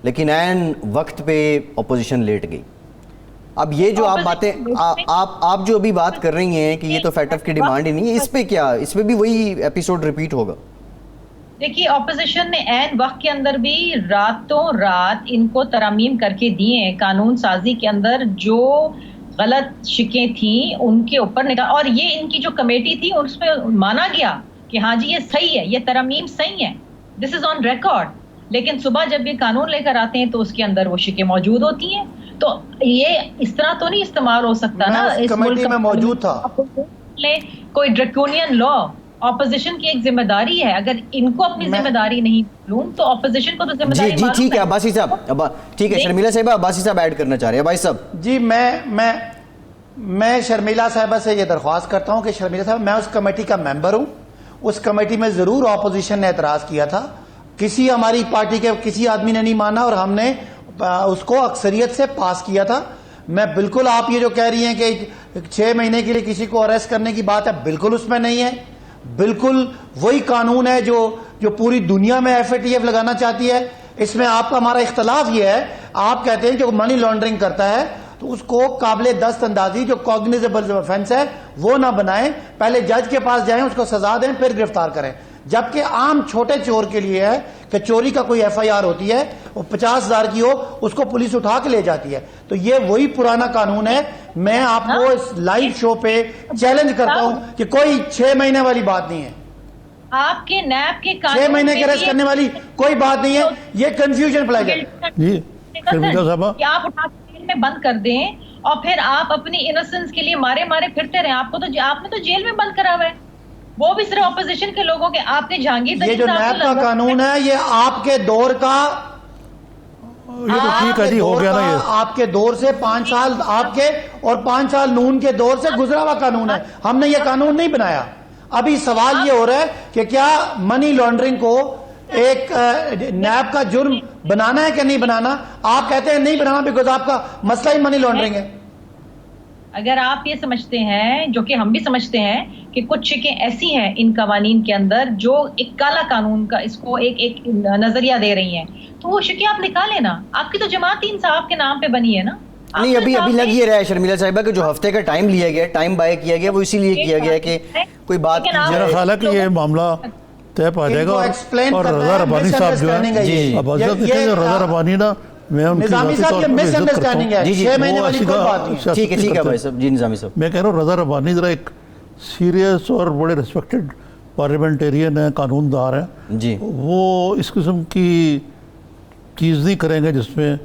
لیکن عین وقت پہ اپوزیشن لیٹ گئی. اب یہ جو آپ باتیں آپ جو ابھی بات کر رہی ہیں کہ یہ تو فیٹف کی ڈیمانڈ ہی نہیں ہے, اس پہ کیا, اس پہ بھی وہی ایپیسوڈ ریپیٹ ہوگا؟ دیکھیے اپوزیشن نے عین وقت کے اندر بھی راتوں رات ان کو ترامیم کر کے دیے ہیں قانون سازی کے اندر, جو غلط شکیں تھیں ان کے اوپر نکال, اور یہ ان کی جو کمیٹی تھی اس پہ مانا گیا کہ ہاں جی یہ صحیح ہے, یہ ترامیم صحیح ہے, دس از آن ریکارڈ. لیکن صبح جب یہ قانون لے کر آتے ہیں تو اس کے اندر وہ شکیں موجود ہوتی ہیں. تو یہ اس طرح تو نہیں استعمال ہو سکتا نا. اس کمیٹی میں موجود تھا کوئی ڈریکونین لا, اپوزیشن کی ایک ذمہ داری ہے. اگر ان کو اپنی ذمہ داری نہیں لوں تو اپوزیشن کو تو ذمہ داری جی ٹھیک ہے عباسی صاحب, ٹھیک ہے شرمیلا صاحبہ, عباسی صاحب ایڈ کرنا چاہ رہے ہیں. بھائی صاحب جی میں شرمیلا صاحبہ سے یہ درخواست کرتا ہوں کہ شرمیلا صاحب, میں اس کمیٹی کا ممبر ہوں. اس کمیٹی میں ضرور اپوزیشن نے اعتراض کیا تھا, کسی ہماری پارٹی کے کسی آدمی نے نہیں مانا اور ہم نے اس کو اکثریت سے پاس کیا تھا. میں بالکل آپ یہ جو کہہ رہی ہیں کہ 6 مہینے کے لیے کسی کو اریسٹ کرنے کی بات ہے, بالکل اس میں نہیں ہے. بالکل وہی قانون ہے جو پوری دنیا میں ایف اے ٹی ایف لگانا چاہتی ہے. اس میں آپ کا ہمارا اختلاف یہ ہے, آپ کہتے ہیں کہ وہ منی لانڈرنگ کرتا ہے تو اس کو قابل دست اندازی جو کوگنیزیبل آفینس ہے وہ نہ بنائیں, پہلے جج کے پاس جائیں, اس کو سزا دیں, پھر گرفتار کریں. جبکہ عام چھوٹے چور کے لیے ہے کہ چوری کا کوئی ایف آئی آر ہوتی ہے, وہ 50,000 کی ہو, اس کو پولیس اٹھا کے لے جاتی ہے. تو یہ وہی پرانا قانون ہے. میں آپ کو اس لائیو شو پہ چیلنج کرتا ہوں کہ کوئی 6 مہینے والی بات نہیں ہے, آپ کے نیب کے 6 مہینے کے ریسٹ کرنے والی کوئی بات نہیں ہے. یہ کنفیوژن فلائی ہے. جی شرمیلا صاحبہ, کہ آپ اٹھا کے جیل میں بند کر دیں اور پھر آپ اپنی انوسنس کے لیے مارے پھرتے رہیں. آپ نے تو جیل میں بند کرا ہوا ہے, وہ بھی صرف اپوزیشن کے لوگوں کے. آپ کے جہانگیر, یہ جو نیب کا قانون ہے یہ آپ کے دور کا, یہ تو ٹھیک ہے جی, ہو گیا نا یہ. آپ کے دور سے 5 سال آپ کے اور 5 سال نون کے دور سے گزرا ہوا قانون ہے. ہم نے یہ قانون نہیں بنایا. ابھی سوال یہ ہو رہا ہے کہ کیا منی لانڈرنگ کو ایک نیب کا جرم بنانا ہے کہ نہیں بنانا. آپ کہتے ہیں نہیں بنانا بیکاز آپ کا مسئلہ ہی منی لانڈرنگ ہے. اگر آپ یہ سمجھتے ہیں, جو کہ ہم بھی سمجھتے ہیں, کہ کچھ شکیں ایسی ہیں ان قوانین کے اندر جو ایک کالا قانون کا اس کو ایک نظریہ دے رہی ہیں, تو وہ شکیں آپ نکالیں نا. آپ کی تو جماعت انصاف کے نام پہ بنی ہے نا. نہیں, ابھی لگ یہ رہا ہے شرمیلا صاحبہ کہ جو ہفتے کا ٹائم لیا گیا, ٹائم بائی کیا گیا, وہ اسی لیے کیا گیا کہ کوئی بات کی میرا خیال ہے کہ یہ معاملہ طے پا جائے گا. اور رضا ربانی صاحب جو ہے, اب حضرت کہتے ہیں رضا ربانی نا, میں ان کی ذاتی طور پر عزت کرتا ہوں. 6 مہینے والی کوئی بات نہیں. ٹھیک ہے بھائی صاحب. جی نظامی صاحب, میں کہہ رہا ہوں رضا ربانی ذرا ایک سیریس اور بڑے ریسپیکٹڈ پارلیمنٹیرین ہیں, قانون دار ہیں جی, وہ اس قسم کی چیز نہیں کریں گے جس میں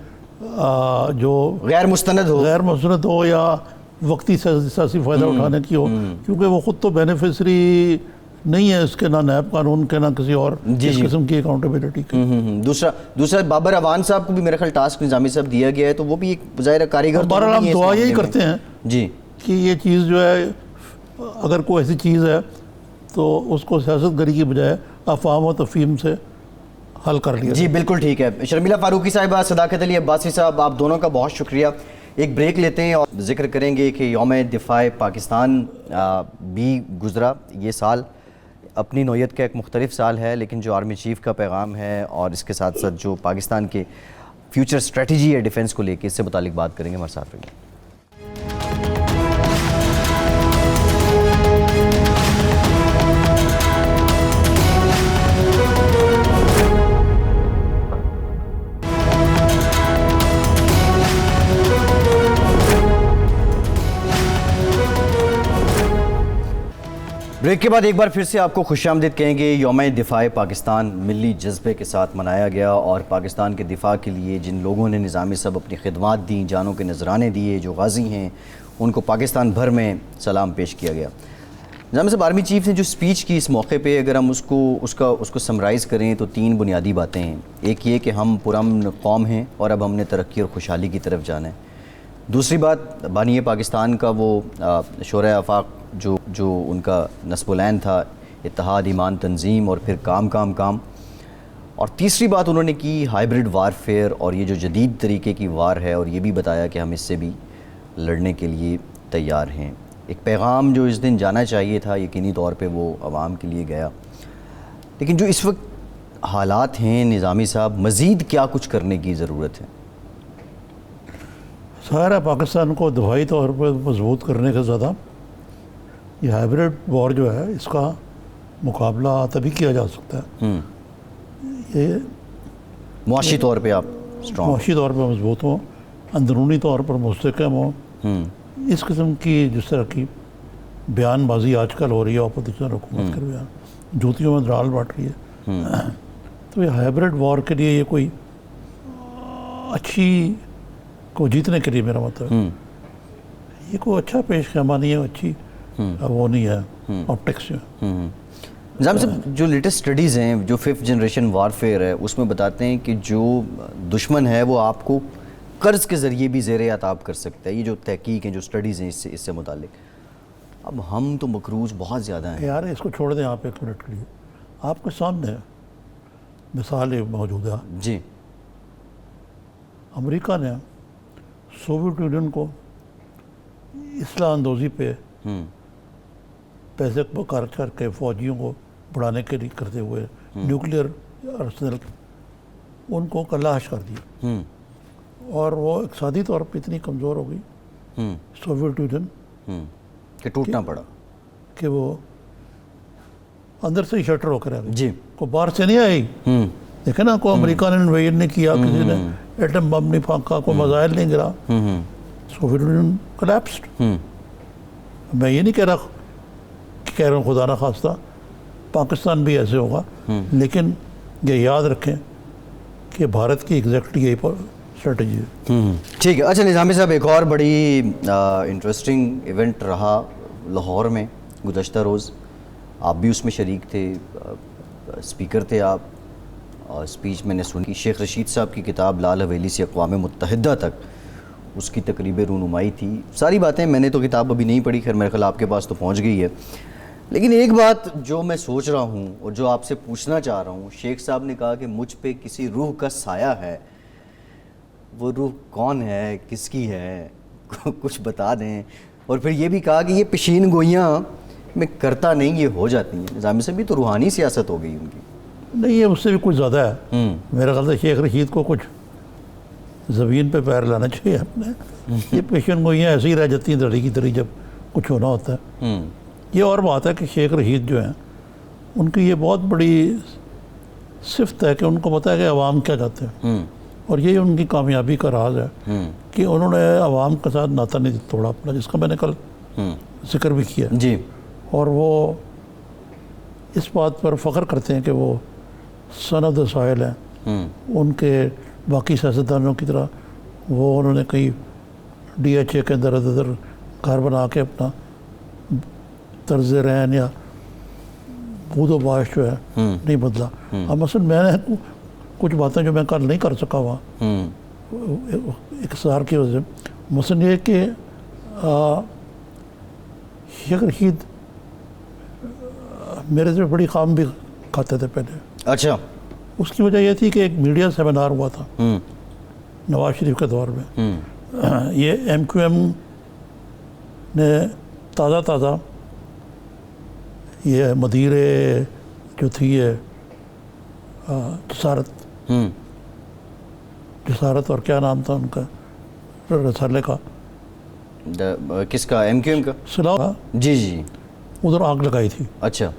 جو غیر مستند ہو یا وقتی سیاسی فائدہ اٹھانے کی ہو, کیونکہ وہ خود تو بینیفیشری نہیں ہے اس کے, نہ نیب قانون کے, نہ کسی اور اس قسم کی اکاؤنٹیبلٹی کے. دوسرا بابر اوان صاحب کو بھی میرا خیال ٹاسک نظامی صاحب دیا گیا ہے, تو وہ بھی ایک ظاہر کاریگر. بہرحال ہم دعا یہی کرتے ہیں جی کہ یہ چیز جو ہے, اگر کوئی ایسی چیز ہے تو اس کو سیاست گری کی بجائے افہام و تفہیم سے حل کر لیا. جی بالکل ٹھیک ہے. شرمیلا فاروقی صاحبہ, صداقت علی عباسی صاحب, آپ دونوں کا بہت شکریہ. ایک بریک لیتے ہیں اور ذکر کریں گے کہ یوم دفاع پاکستان بھی گزرا. یہ سال اپنی نوعیت کا ایک مختلف سال ہے, لیکن جو آرمی چیف کا پیغام ہے اور اس کے ساتھ ساتھ جو پاکستان کے فیوچر اسٹریٹجی ہے ڈیفنس کو لے کے, اس سے متعلق بات کریں گے. ہمارے ساتھ رہیے. بریک کے بعد ایک بار پھر سے آپ کو خوش آمدید کہیں گے. یوم دفاع پاکستان ملی جذبے کے ساتھ منایا گیا اور پاکستان کے دفاع کے لیے جن لوگوں نے نظامی صاحب اپنی خدمات دیں, جانوں کے نذرانے دیے, جو غازی ہیں, ان کو پاکستان بھر میں سلام پیش کیا گیا. نظامی صاحب, آرمی چیف نے جو سپیچ کی اس موقع پہ, اگر ہم اس کو سمرائز کریں تو 3 بنیادی باتیں ہیں. ایک یہ کہ ہم پرامن قوم ہیں اور اب ہم نے ترقی اور خوشحالی کی طرف جانا ہے. دوسری بات, بانی پاکستان کا وہ شورائے آفاق جو ان کا نصب العین تھا, اتحاد, ایمان, تنظیم اور پھر کام. اور تیسری بات انہوں نے کی ہائیبرڈ وارفیئر, اور یہ جو جدید طریقے کی وار ہے, اور یہ بھی بتایا کہ ہم اس سے بھی لڑنے کے لیے تیار ہیں. ایک پیغام جو اس دن جانا چاہیے تھا, یقینی طور پہ وہ عوام کے لیے گیا. لیکن جو اس وقت حالات ہیں نظامی صاحب, مزید کیا کچھ کرنے کی ضرورت ہے؟ سارا پاکستان کو دفاعی طور پر مضبوط کرنے کا زیادہ یہ ہائیبرڈ وار جو ہے, اس کا مقابلہ تبھی کیا جا سکتا ہے یہ معاشی طور پہ آپ اسٹرانگ, معاشی طور پر مضبوط ہوں, اندرونی طور پر مستحکم ہوں. اس قسم کی جس طرح کی بیان بازی آج کل ہو رہی ہے اپوزیشن حکومت کے بیان, جوتیوں میں ڈال بانٹ رہی ہے, تو یہ ہائیبرڈ وار کے لیے یہ کوئی اچھی کو جیتنے کے لیے میرا مطلب ہے یہ کوئی اچھا پیش خیمہ نہیں ہے, اچھی وہ نہیں ہے آپٹکس. نظام صاحب, جو لیٹسٹ اسٹڈیز ہیں, جو 5th جنریشن وارفیئر ہے, اس میں بتاتے ہیں کہ جو دشمن ہے وہ آپ کو قرض کے ذریعے بھی زیر عتاب کر سکتا ہے. یہ جو تحقیق ہیں, جو اسٹڈیز ہیں اس سے متعلق, اب ہم تو مقروض بہت زیادہ ہیں یار. اس کو چھوڑ دیں آپ 1 منٹ کے لیے. آپ کے سامنے مثال موجود ہے جی. امریکہ نے سوویت یونین کو اصلاح اندوزی پہ پیسے خرچ کر کے فوجیوں کو بڑھانے کے لیے کرتے ہوئے نیوکلیئر ارسنل ان کو کلاش کر دیا, اور وہ اقتصادی طور پہ اتنی کمزور ہو گئی سوویت یونین کہ ٹوٹنا پڑا, کہ وہ اندر سے ہی شٹر ہو کر رہ گئی. جی. کو باہر سے نہیں آئی. دیکھیں نا, کو امریکہ نے انویژن نہیں کیا, کسی نے ایٹم بم نہیں پھانکا, کوئی میزائل نہیں گرا, سوویت یونین کلیپسڈ. میں یہ نہیں کہہ رہا ہوں خدا نہ خواستہ پاکستان بھی ایسے ہوگا, لیکن یہ یاد رکھیں کہ بھارت کی ایگزیکٹلی یہی اسٹریٹجی ہے. ٹھیک ہے. اچھا نظامی صاحب, ایک اور بڑی انٹرسٹنگ ایونٹ رہا لاہور میں گزشتہ روز. آپ بھی اس میں شریک تھے, اسپیکر تھے آپ, اور اسپیچ میں نے سنی. شیخ رشید صاحب کی کتاب لال حویلی سے اقوام متحدہ تک, اس کی تقریب رونمائی تھی. ساری باتیں میں نے تو کتاب ابھی نہیں پڑھی, خیر میرے خیال آپ کے پاس تو پہنچ گئی ہے. لیکن ایک بات جو میں سوچ رہا ہوں اور جو آپ سے پوچھنا چاہ رہا ہوں, شیخ صاحب نے کہا کہ مجھ پہ کسی روح کا سایہ ہے. وہ روح کون ہے, کس کی ہے, کچھ بتا دیں. اور پھر یہ بھی کہا کہ یہ پیشین گوئیاں میں کرتا نہیں, یہ ہو جاتی ہیں. نظامی صاحب بھی تو روحانی سیاست ہو گئی ان کی. نہیں, یہ اس سے بھی کچھ زیادہ ہے. میرا خیال ہے شیخ رشید کو کچھ زمین پہ پیر لانا چاہیے اپنے. یہ پیشن گوئیاں ایسے ہی رہ جاتی ہیں دڑی کی دڑی جب کچھ ہونا ہوتا ہے. یہ اور بات ہے کہ شیخ رشید جو ہیں, ان کی یہ بہت بڑی صفت ہے کہ ان کو پتہ ہے کہ عوام کیا چاہتے ہیں, اور یہی ان کی کامیابی کا راز ہے کہ انہوں نے عوام کے ساتھ ناتا نہیں توڑا اپنا, جس کا میں نے کل ذکر بھی کیا. جی. اور وہ اس بات پر فخر کرتے ہیں کہ وہ سن آف دا سوائل ہیں. ان کے باقی سیاستدانوں کی طرح وہ انہوں نے کئی DHA کے اندر ادھر گھر بنا کے اپنا طرز رہن یا بود و باش جو ہے نہیں بدلا. اب مثلا میں نے کچھ باتیں جو میں کل نہیں کر سکا وہاں اقتصار کی وجہ سے, مثلا یہ کہ شیخ رشید میرے سے بڑی خام بھی کھاتے تھے پہلے. اچھا. اس کی وجہ یہ تھی کہ ایک میڈیا سیمینار ہوا تھا نواز شریف کے دور میں. یہ MQM نے تازہ یہ مدیر جو تھی یہ جسارت اور کیا نام تھا ان کا رسالے کا, کس کا, MQM کا صلاح, جی جی, ادھر آگ لگائی تھی. اچھا.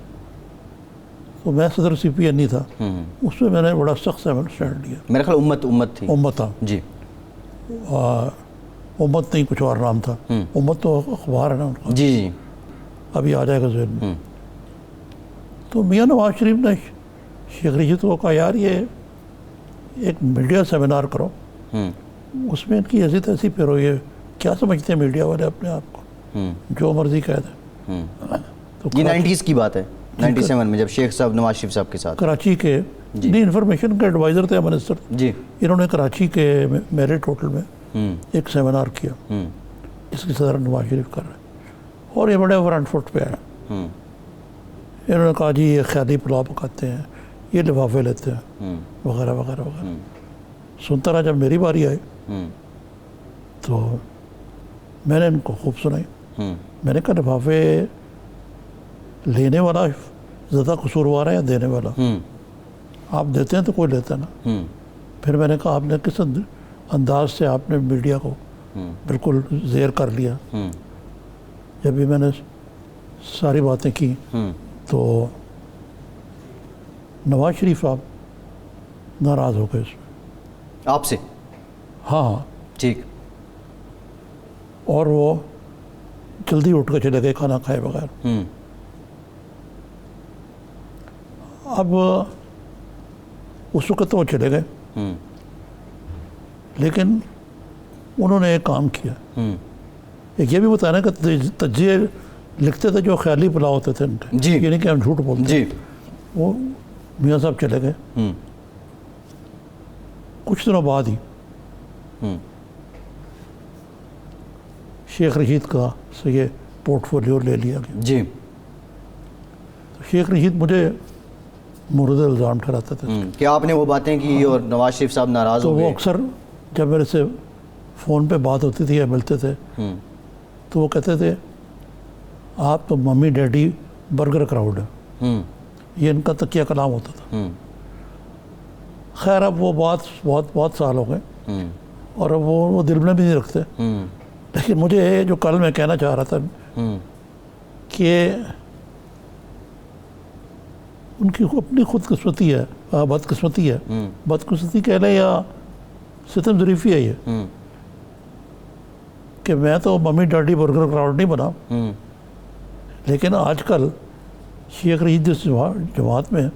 تو میں صدر CPN تھا, اس میں نے بڑا سخت اسٹینڈ لیا. میرا خیال امت تھی. امت تھا جی. امت نہیں, کچھ اور نام تھا. امت تو اخبار ہے نا ان کا. جی جی, ابھی آ جائے گا ذہن میں. تو میاں نواز شریف نے شیخ رشید کو کہا یار یہ ایک میڈیا سیمینار کرو، اس میں ان کی حیثیت ایسی پھر ہوئی ہے، کیا سمجھتے ہیں میڈیا والے اپنے آپ کو، جو مرضی کہہ دیں. تو یہ 90s کی بات ہے، 97 میں جب شیخ صاحب نواز شریف صاحب کے ساتھ کراچی کے نہیں انفارمیشن کے ایڈوائزر تھے منسٹر، جی انہوں نے کراچی کے میرٹ ہوٹل میں ایک سیمینار کیا جس کی صدر نواز شریف کر رہے ہیں، اور یہ بڑے فرنٹ فٹ پہ ہیں. انہوں نے کہا جی یہ خیالی پلاؤ پکاتے ہیں، یہ لفافے لیتے ہیں وغیرہ وغیرہ وغیرہ. سنتا رہا. جب میری باری آئی تو میں نے ان کو خوب سنائی. میں نے کہا لفافے لینے والا زیادہ قصوروار ہے یا دینے والا؟ آپ دیتے ہیں تو کوئی لیتا نا. پھر میں نے کہا آپ نے کس انداز سے آپ نے میڈیا کو بالکل زیر کر لیا. جب بھی میں نے ساری باتیں کی تو نواز شریف آپ ناراض ہو گئے اس میں آپ سے؟ ہاں ٹھیک. اور وہ جلدی اٹھ کے چلے گئے کھانا کھائے بغیر. اب اس وقت تو وہ چلے گئے لیکن انہوں نے ایک کام کیا. ایک یہ بھی بتانا کہ تجزیے لکھتے تھے جو خیالی پلاؤ ہوتے تھے ان کے، جی یہ نہیں کہ ہم جھوٹ بولتے. جی وہ میاں صاحب چلے گئے. کچھ دنوں بعد ہی شیخ رشید کا سے یہ پورٹ فولیو لے لیا گیا. جی شیخ رشید مجھے مورد الزام ٹھہراتے تھے کہ آپ نے وہ باتیں کی اور نواز شریف صاحب ناراض تو ہو وہ گئے. اکثر جب میرے سے فون پہ بات ہوتی تھی یا ملتے تھے تو وہ کہتے تھے آپ تو ممی ڈیڈی برگر کراؤڈ ہے. یہ ان کا تکیہ کلام ہوتا تھا. خیر اب وہ بہت سال ہو گئے اور اب وہ دل میں بھی نہیں رکھتے. لیکن مجھے جو کل میں کہنا چاہ رہا تھا کہ ان کی اپنی خود قسمتی ہے، بدقسمتی ہے، بدقسمتی کہہ لیں یا ستم ظریفی ہے یہ کہ میں تو ممی ڈیڈی برگر کراؤڈ نہیں بنا. لیکن آج کل شیخ رشید جس جماعت میں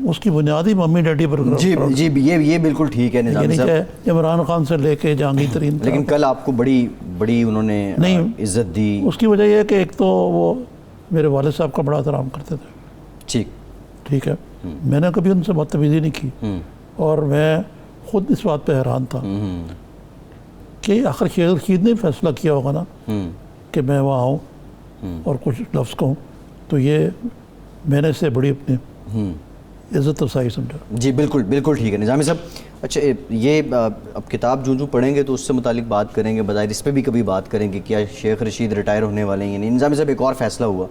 اس کی بنیادی ممی ڈیڈی برگر جی جی یہ بالکل ٹھیک ہے نظامی صاحب. کہ عمران خان سے لے کے جہانگیر ترین لیکن کل آپ کو بڑی انہوں نے عزت دی. اس کی وجہ یہ ہے کہ ایک تو وہ میرے والد صاحب کا بڑا احترام کرتے تھے. ٹھیک ہے. میں نے کبھی ان سے بدتمیزی نہیں کی اور میں خود اس بات پہ حیران تھا کہ آخر شیخ رشید نے فیصلہ کیا ہوگا نا کہ میں وہاں آؤں اور کچھ لفظ کہوں تو یہ میں نے اس سے بڑی اپنی عزت افزائی سمجھا. جی بالکل ٹھیک ہے نظامی صاحب. اچھا یہ اب کتاب جو پڑھیں گے تو اس سے متعلق بات کریں گے، بظاہر اس پہ بھی کبھی بات کریں گے کیا شیخ رشید ریٹائر ہونے والے ہیں یا نہیں. نظامی صاحب ایک اور فیصلہ ہوا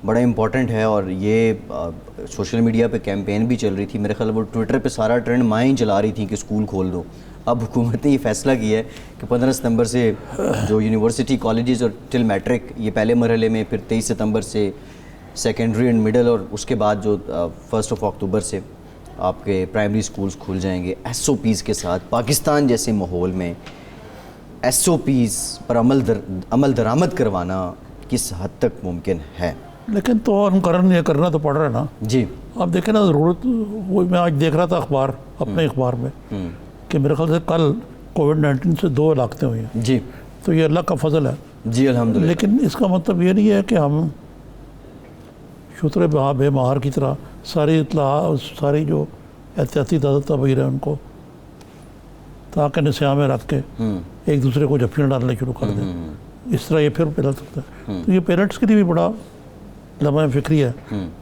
بڑا امپورٹنٹ ہے اور یہ سوشل میڈیا پہ کیمپین بھی چل رہی تھی. میرے خیال وہ ٹویٹر پہ سارا ٹرینڈ مائیں چلا رہی تھیں کہ اسکول کھول دو. اب حکومت نے یہ فیصلہ کیا ہے کہ 15 ستمبر سے جو یونیورسٹی کالجز اور ٹل میٹرک یہ پہلے مرحلے میں، پھر 23 ستمبر سے سیکنڈری اینڈ مڈل، اور اس کے بعد جو 1 اکتوبر سے آپ کے پرائمری سکولز کھل جائیں گے ایس او پیز کے ساتھ. پاکستان جیسے ماحول میں ایس او پیز پر عمل درآمد کروانا کس حد تک ممکن ہے؟ لیکن تو ہم یہ کرنا تو پڑ رہا ہے نا. جی آپ دیکھیں نا ضرورت، وہ میں آج دیکھ رہا تھا اپنے اخبار میں کہ میرے خیال سے کل کووڈ-19 سے 2 ہلاکتیں ہوئی ہیں. جی تو یہ اللہ کا فضل ہے. جی الحمدللہ. لیکن اس کا مطلب یہ نہیں ہے کہ ہم شتر بے مہار کی طرح ساری اطلاع، ساری جو احتیاطی تدابیر ہیں ان کو تاکہ نسیاں میں رکھ کے ایک دوسرے کو جھپیاں ڈالنے شروع کر دیں. اس طرح یہ پھر پھیل سکتا ہے. تو یہ پیرنٹس کے لیے بھی بڑا لمحہ فکری ہے.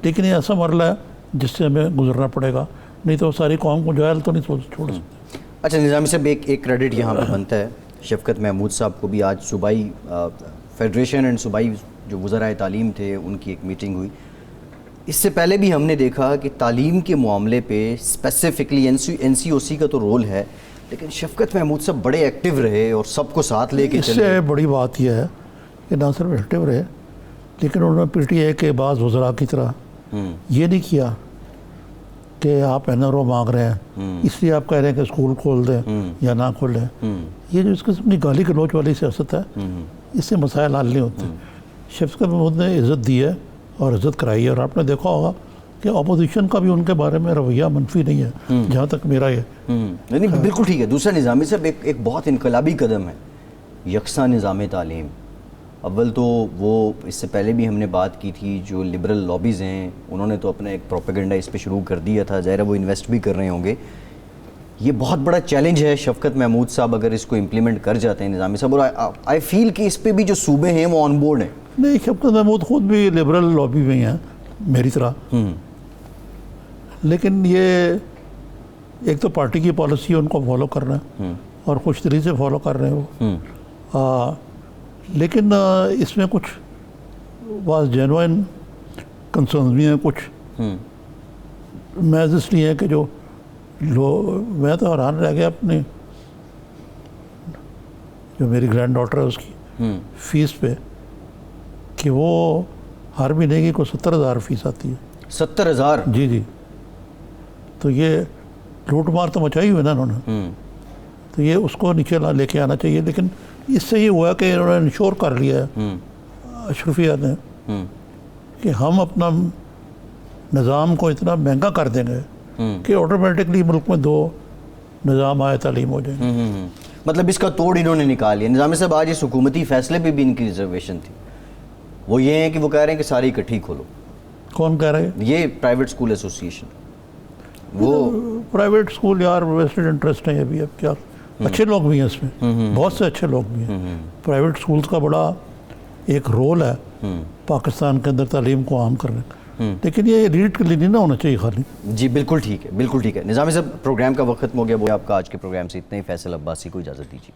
لیکن یہ ایسا مرحلہ ہے جس سے ہمیں گزرنا پڑے گا، نہیں تو ساری قوم کو جاہل تو نہیں چھوڑ سکتے. اچھا نظامی صاحب ایک کریڈٹ یہاں پہ بنتا ہے شفقت محمود صاحب کو بھی. آج صوبائی فیڈریشن اینڈ صوبائی جو وزرائے تعلیم تھے ان کی ایک میٹنگ ہوئی. اس سے پہلے بھی ہم نے دیکھا کہ تعلیم کے معاملے پہ اسپیسیفکلی این سی او سی کا تو رول ہے، لیکن شفقت محمود صاحب بڑے ایکٹیو رہے اور سب کو ساتھ لے کے چلے. اس سے بڑی بات یہ ہے کہ نہ صرف ایکٹیو رہے لیکن انہوں نے پی ٹی اے کے بعض وزراء کی طرح یہ نہیں کیا کہ آپ این آر او مانگ رہے ہیں اس لیے آپ کہہ رہے ہیں کہ اسکول کھول دیں یا نہ کھولیں. یہ جو اس قسم کی گالی گلوچ والی سیاست ہے اس سے مسائل حل نہیں ہوتے. شفقت محمود نے عزت دی ہے اور عزت کرائی ہے. اور آپ نے دیکھا ہوگا کہ اپوزیشن کا بھی ان کے بارے میں رویہ منفی نہیں ہے جہاں تک میرا یہ. نہیں بالکل ٹھیک ہے. دوسرا نظامی صاحب ایک بہت انقلابی قدم ہے یکساں نظام تعلیم. اول تو وہ اس سے پہلے بھی ہم نے بات کی تھی جو لبرل لابیز ہیں انہوں نے تو اپنا ایک پروپیگنڈا اس پہ شروع کر دیا تھا, ظاہر ہے وہ انویسٹ بھی کر رہے ہوں گے. یہ بہت بڑا چیلنج ہے شفقت محمود صاحب اگر اس کو امپلیمنٹ کر جاتے ہیں نظامی صاحب, اور آئی فیل کہ اس پہ بھی جو صوبے ہیں وہ آن بورڈ ہیں. نہیں, شفقت محمود خود بھی لبرل لابی میں ہیں میری طرح, لیکن یہ ایک تو پارٹی کی پالیسی ان کو فالو کرنا ہے اور خوش دلی سے فالو کر رہے ہیں وہ, لیکن اس میں کچھ واز جینوئن کنسرنز بھی ہیں کچھ. محض اس لیے ہے کہ جو میں تو حیران رہ گیا اپنی جو میری گرینڈ ڈاٹر ہے اس کی فیس پہ کہ وہ ہر مہینے کی کوئی 70,000 فیس آتی ہے. 70,000؟ جی جی. تو یہ لوٹ مار تو مچائی ہوئی نا انہوں نے, تو یہ اس کو نیچے لے کے آنا چاہیے. لیکن اس سے یہ ہوا کہ انہوں نے انشور کر لیا ہے اشرفیہ نے کہ ہم اپنا نظام کو اتنا مہنگا کر دیں گے کہ آٹومیٹکلی ملک میں 2 نظام آئے تعلیم ہو جائیں گے. مطلب اس کا توڑ انہوں نے نکال لیا. نظامی صاحب آج اس حکومتی فیصلے پہ بھی ان کی ریزرویشن تھی, وہ یہ ہیں کہ وہ کہہ رہے ہیں کہ ساری اکٹھی کھولو. کون کہہ رہے ہیں؟ یہ پرائیویٹ اسکول ایسوسیشن. وہ پرائیویٹ اسکول یار ویسٹڈ انٹرسٹ ہے ابھی. اب کیا اچھے لوگ بھی ہیں اس میں, بہت سے اچھے لوگ بھی ہیں. پرائیویٹ اسکولس کا بڑا ایک رول ہے پاکستان کے اندر تعلیم کو عام کرنے کا, لیکن یہ ریٹ کے لیے نہیں نہ ہونا چاہیے خالی. جی بالکل ٹھیک ہے, بالکل ٹھیک ہے. نظامی صاحب پروگرام کا وقت ختم ہو گیا, وہ آپ کا آج کے پروگرام سے اتنا ہی. فیصل عباسی کو اجازت دیجیے.